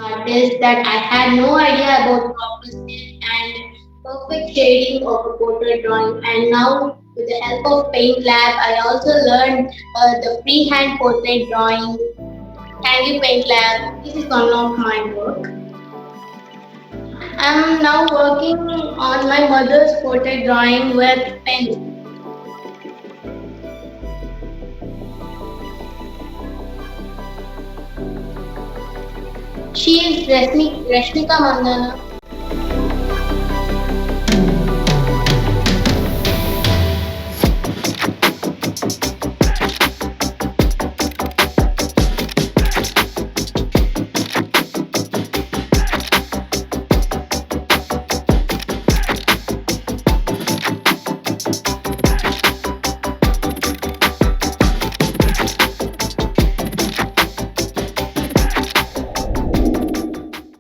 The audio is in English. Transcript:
artist that I had no idea about proper skill and perfect shading of a portrait drawing. And now, with the help of PaintLab, I also learned the freehand portrait drawing. Thank you, PaintLab. This is one of my work. I'm now working on my mother's portrait drawing with pen. She is Rashmika Mandana.